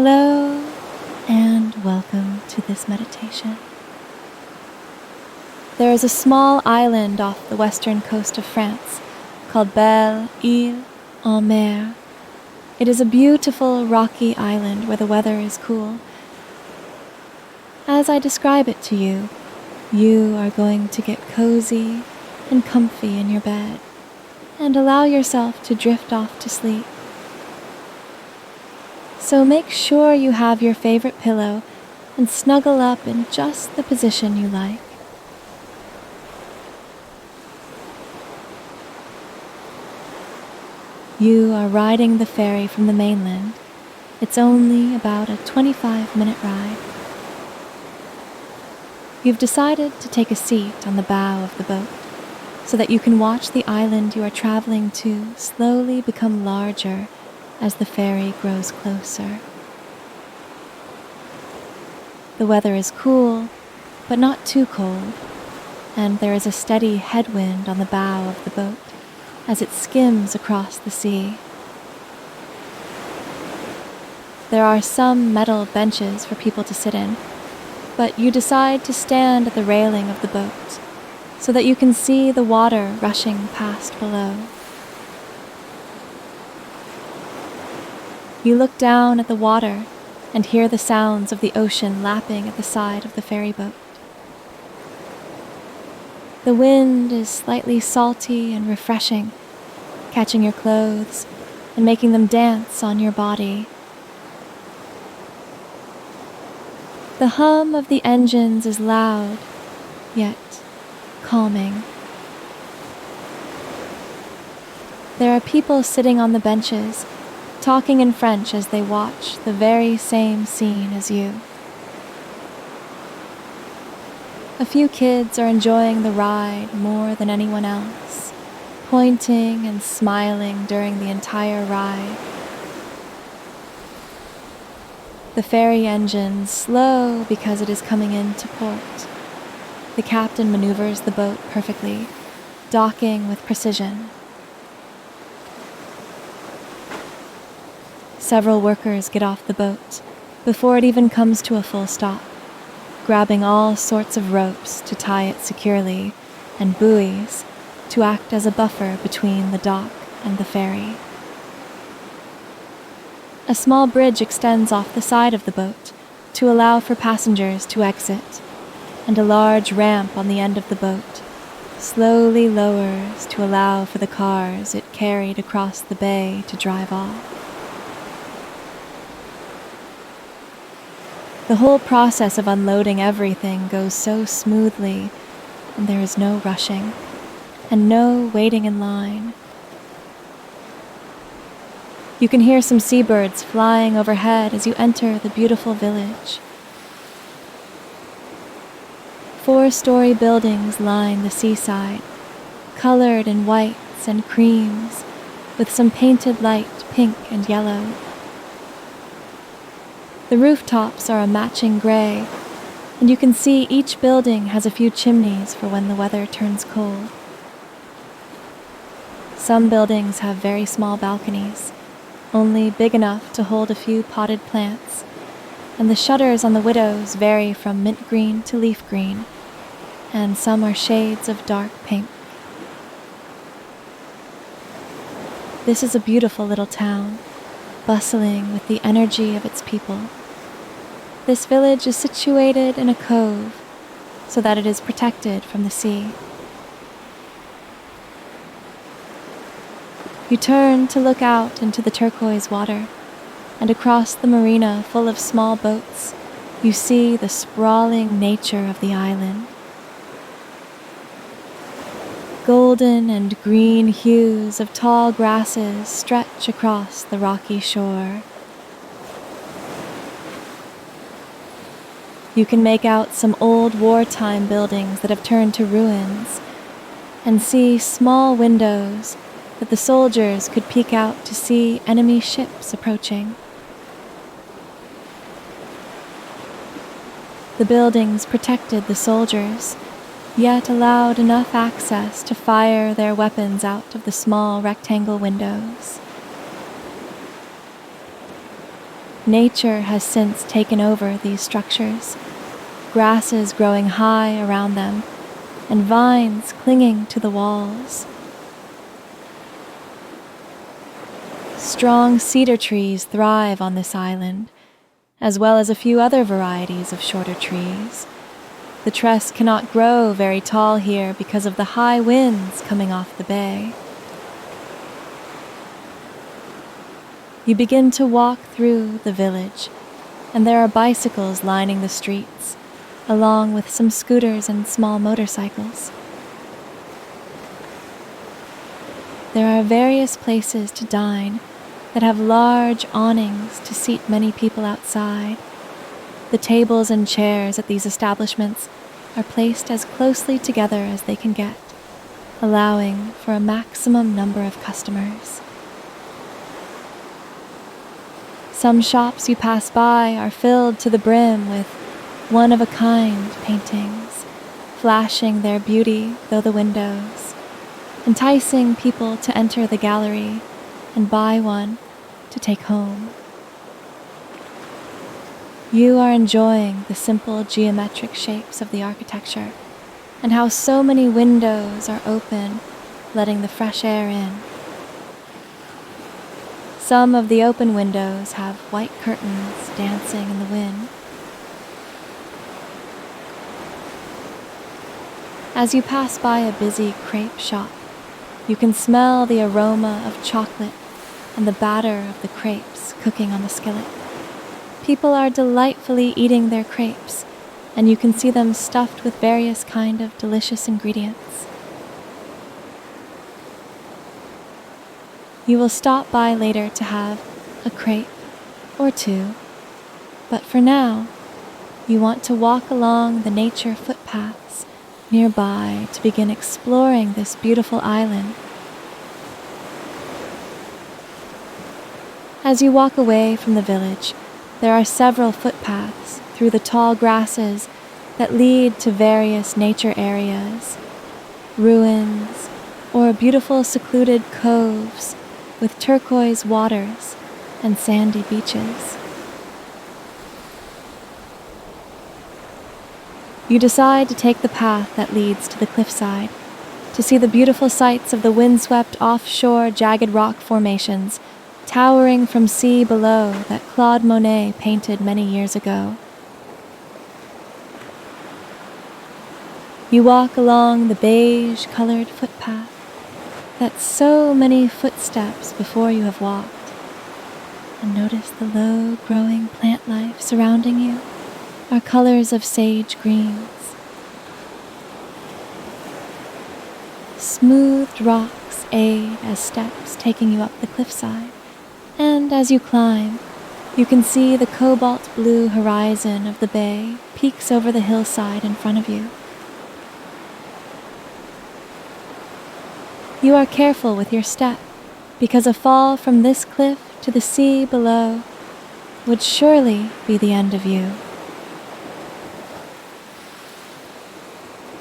Hello, and welcome to this meditation. There is a small island off the western coast of France called Belle Île en Mer. It is a beautiful rocky island where the weather is cool. As I describe it to you, you are going to get cozy and comfy in your bed and allow yourself to drift off to sleep. So make sure you have your favorite pillow and snuggle up in just the position you like. You are riding the ferry from the mainland. It's only about a 25-minute ride. You've decided to take a seat on the bow of the boat so that you can watch the island you are traveling to slowly become larger as the ferry grows closer. The weather is cool, but not too cold, and there is a steady headwind on the bow of the boat as it skims across the sea. There are some metal benches for people to sit in, but you decide to stand at the railing of the boat so that you can see the water rushing past below. You look down at the water and hear the sounds of the ocean lapping at the side of the ferry boat. The wind is slightly salty and refreshing, catching your clothes and making them dance on your body. The hum of the engines is loud, yet calming. There are people sitting on the benches, talking in French as they watch the very same scene as you. A few kids are enjoying the ride more than anyone else, pointing and smiling during the entire ride. The ferry engines slow because it is coming into port. The captain maneuvers the boat perfectly, docking with precision. Several workers get off the boat before it even comes to a full stop, grabbing all sorts of ropes to tie it securely and buoys to act as a buffer between the dock and the ferry. A small bridge extends off the side of the boat to allow for passengers to exit, and a large ramp on the end of the boat slowly lowers to allow for the cars it carried across the bay to drive off. The whole process of unloading everything goes so smoothly, and there is no rushing, and no waiting in line. You can hear some seabirds flying overhead as you enter the beautiful village. 4-story buildings line the seaside, colored in whites and creams, with some painted light pink and yellow. The rooftops are a matching gray, and you can see each building has a few chimneys for when the weather turns cold. Some buildings have very small balconies, only big enough to hold a few potted plants, and the shutters on the windows vary from mint green to leaf green, and some are shades of dark pink. This is a beautiful little town, bustling with the energy of its people. This village is situated in a cove so that it is protected from the sea. You turn to look out into the turquoise water, and across the marina full of small boats, you see the sprawling nature of the island. Golden and green hues of tall grasses stretch across the rocky shore. You can make out some old wartime buildings that have turned to ruins, and see small windows that the soldiers could peek out to see enemy ships approaching. The buildings protected the soldiers, yet allowed enough access to fire their weapons out of the small rectangle windows. Nature has since taken over these structures, grasses growing high around them, and vines clinging to the walls. Strong cedar trees thrive on this island, as well as a few other varieties of shorter trees. The tress cannot grow very tall here because of the high winds coming off the bay. You begin to walk through the village, and there are bicycles lining the streets, along with some scooters and small motorcycles. There are various places to dine that have large awnings to seat many people outside. The tables and chairs at these establishments are placed as closely together as they can get, allowing for a maximum number of customers. Some shops you pass by are filled to the brim with one-of-a-kind paintings, flashing their beauty through the windows, enticing people to enter the gallery and buy one to take home. You are enjoying the simple geometric shapes of the architecture and how so many windows are open, letting the fresh air in. Some of the open windows have white curtains dancing in the wind. As you pass by a busy crepe shop, you can smell the aroma of chocolate and the batter of the crepes cooking on the skillet. People are delightfully eating their crepes, and you can see them stuffed with various kind of delicious ingredients. You will stop by later to have a crepe or two, but for now, you want to walk along the nature footpaths nearby to begin exploring this beautiful island. As you walk away from the village, there are several footpaths through the tall grasses that lead to various nature areas, ruins, or beautiful secluded coves with turquoise waters and sandy beaches. You decide to take the path that leads to the cliffside to see the beautiful sights of the windswept offshore jagged rock formations towering from sea below that Claude Monet painted many years ago. You walk along the beige-colored footpath that's so many footsteps before you have walked, and notice the low-growing plant life surrounding you are colors of sage greens. Smoothed rocks aid as steps taking you up the cliffside, and as you climb, you can see the cobalt blue horizon of the bay peeks over the hillside in front of you. You are careful with your step, because a fall from this cliff to the sea below would surely be the end of you.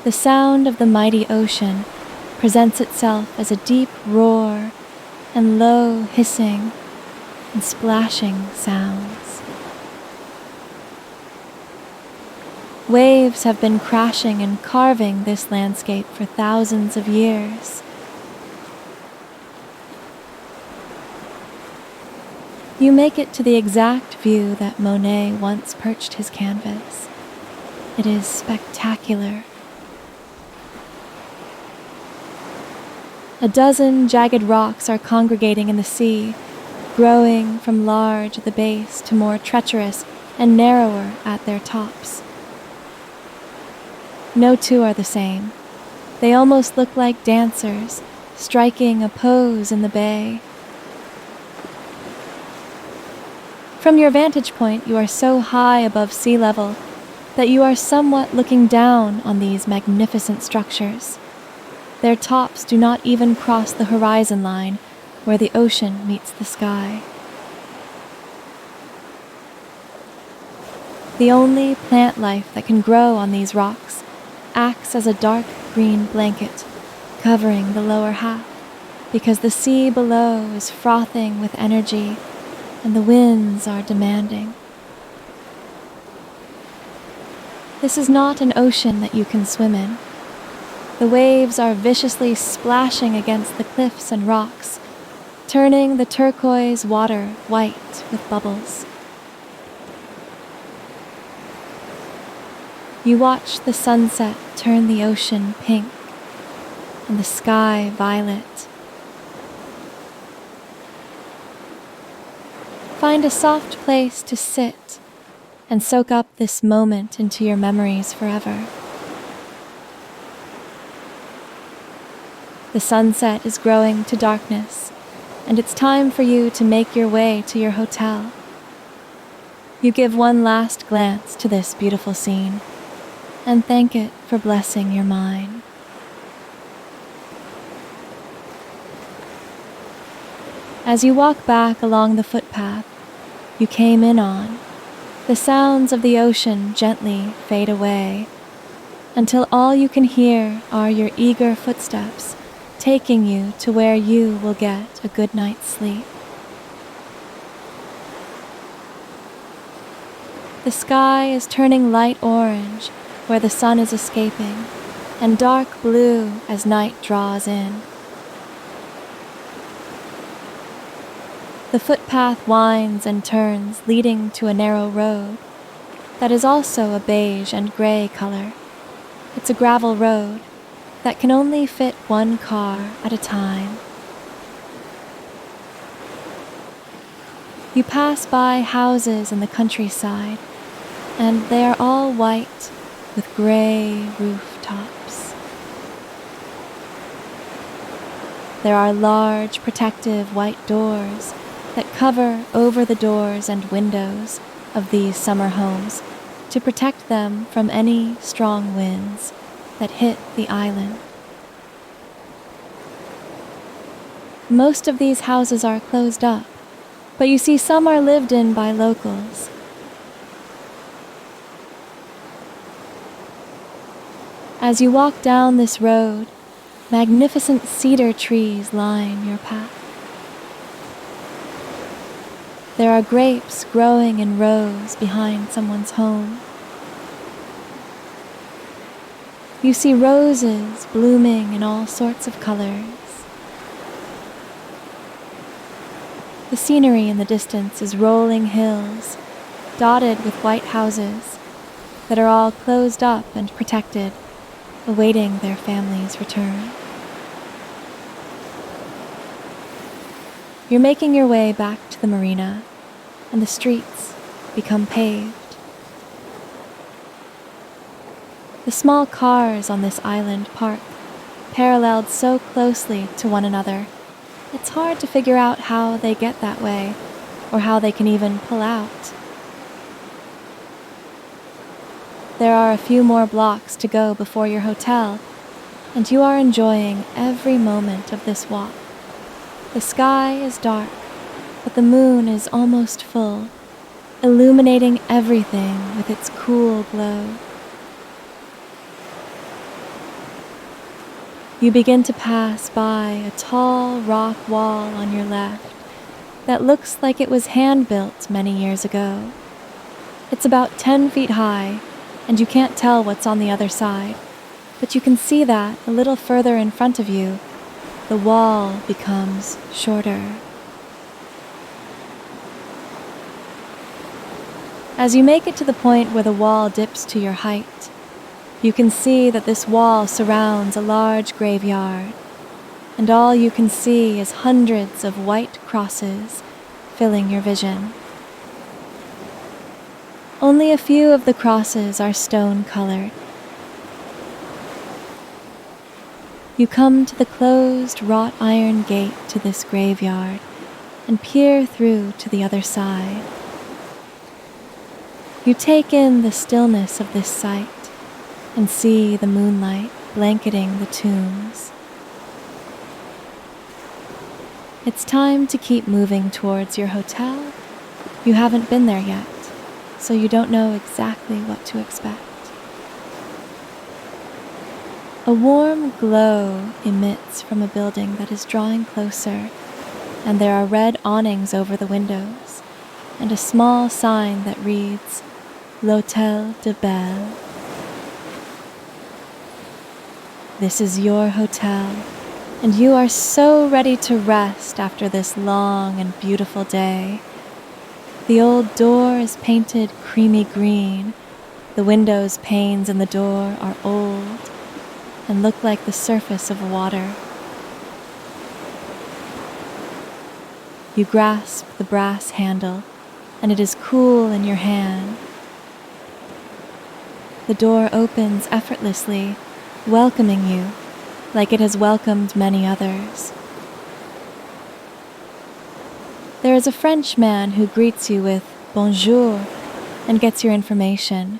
The sound of the mighty ocean presents itself as a deep roar and low hissing and splashing sounds. Waves have been crashing and carving this landscape for thousands of years. You make it to the exact view that Monet once perched his canvas. It is spectacular. A dozen jagged rocks are congregating in the sea, growing from large at the base to more treacherous and narrower at their tops. No two are the same. They almost look like dancers, striking a pose in the bay. From your vantage point, you are so high above sea level that you are somewhat looking down on these magnificent structures. Their tops do not even cross the horizon line where the ocean meets the sky. The only plant life that can grow on these rocks acts as a dark green blanket covering the lower half, because the sea below is frothing with energy and the winds are demanding. This is not an ocean that you can swim in. The waves are viciously splashing against the cliffs and rocks, turning the turquoise water white with bubbles. You watch the sunset turn the ocean pink and the sky violet. Find a soft place to sit and soak up this moment into your memories forever. The sunset is growing to darkness, and it's time for you to make your way to your hotel. You give one last glance to this beautiful scene and thank it for blessing your mind. As you walk back along the footpath you came in on, the sounds of the ocean gently fade away until all you can hear are your eager footsteps taking you to where you will get a good night's sleep. The sky is turning light orange where the sun is escaping, and dark blue as night draws in. The footpath winds and turns, leading to a narrow road that is also a beige and gray color. It's a gravel road that can only fit one car at a time. You pass by houses in the countryside, and they are all white with gray rooftops. There are large protective white doors that cover over the doors and windows of these summer homes to protect them from any strong winds that hit the island. Most of these houses are closed up, but you see some are lived in by locals. As you walk down this road, magnificent cedar trees line your path. There are grapes growing in rows behind someone's home. You see roses blooming in all sorts of colors. The scenery in the distance is rolling hills, dotted with white houses that are all closed up and protected, awaiting their family's return. You're making your way back to the marina, and the streets become paved. The small cars on this island park, paralleled so closely to one another, it's hard to figure out how they get that way, or how they can even pull out. There are a few more blocks to go before your hotel, and you are enjoying every moment of this walk. The sky is dark, but the moon is almost full, illuminating everything with its cool glow. You begin to pass by a tall rock wall on your left that looks like it was hand-built many years ago. It's about 10 feet high, and you can't tell what's on the other side, but you can see that a little further in front of you, the wall becomes shorter. As you make it to the point where the wall dips to your height, you can see that this wall surrounds a large graveyard, and all you can see is hundreds of white crosses filling your vision. Only a few of the crosses are stone-colored. You come to the closed wrought iron gate to this graveyard and peer through to the other side. You take in the stillness of this site and see the moonlight blanketing the tombs. It's time to keep moving towards your hotel. You haven't been there yet, so you don't know exactly what to expect. A warm glow emits from a building that is drawing closer, and there are red awnings over the windows, and a small sign that reads, L'Hôtel de Belle. This is your hotel, and you are so ready to rest after this long and beautiful day. The old door is painted creamy green. The windows, panes, and the door are old and look like the surface of water. You grasp the brass handle, and it is cool in your hand. The door opens effortlessly, welcoming you like it has welcomed many others. There is a French man who greets you with bonjour and gets your information.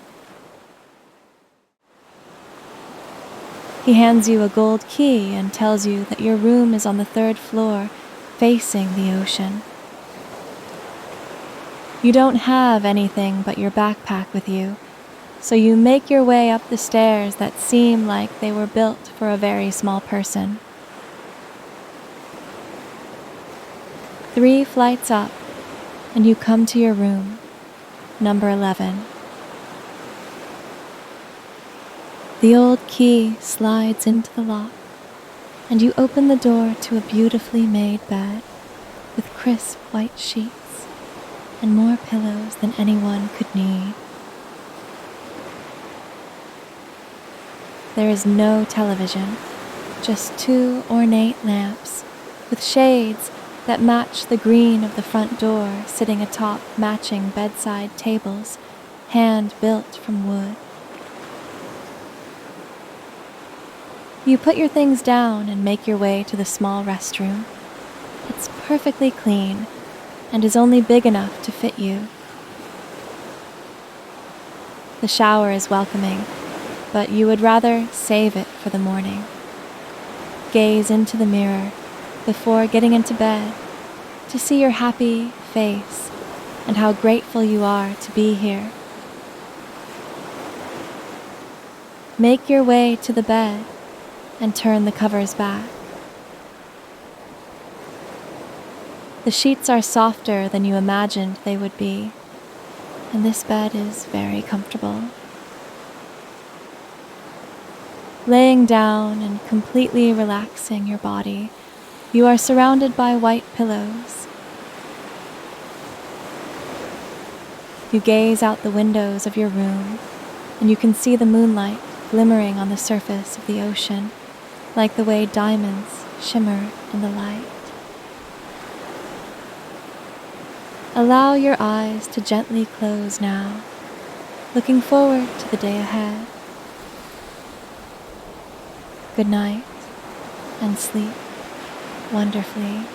He hands you a gold key and tells you that your room is on the 3rd floor, facing the ocean. You don't have anything but your backpack with you, so you make your way up the stairs that seem like they were built for a very small person. 3 flights up, and you come to your room, number 11. The old key slides into the lock, and you open the door to a beautifully made bed with crisp white sheets and more pillows than anyone could need. There is no television, just 2 ornate lamps with shades that match the green of the front door sitting atop matching bedside tables, hand-built from wood. You put your things down and make your way to the small restroom. It's perfectly clean and is only big enough to fit you. The shower is welcoming, but you would rather save it for the morning. Gaze into the mirror before getting into bed to see your happy face and how grateful you are to be here. Make your way to the bed and turn the covers back. The sheets are softer than you imagined they would be, and this bed is very comfortable. Laying down and completely relaxing your body, you are surrounded by white pillows. You gaze out the windows of your room, and you can see the moonlight glimmering on the surface of the ocean, like the way diamonds shimmer in the light. Allow your eyes to gently close now, looking forward to the day ahead. Good night, and sleep wonderfully.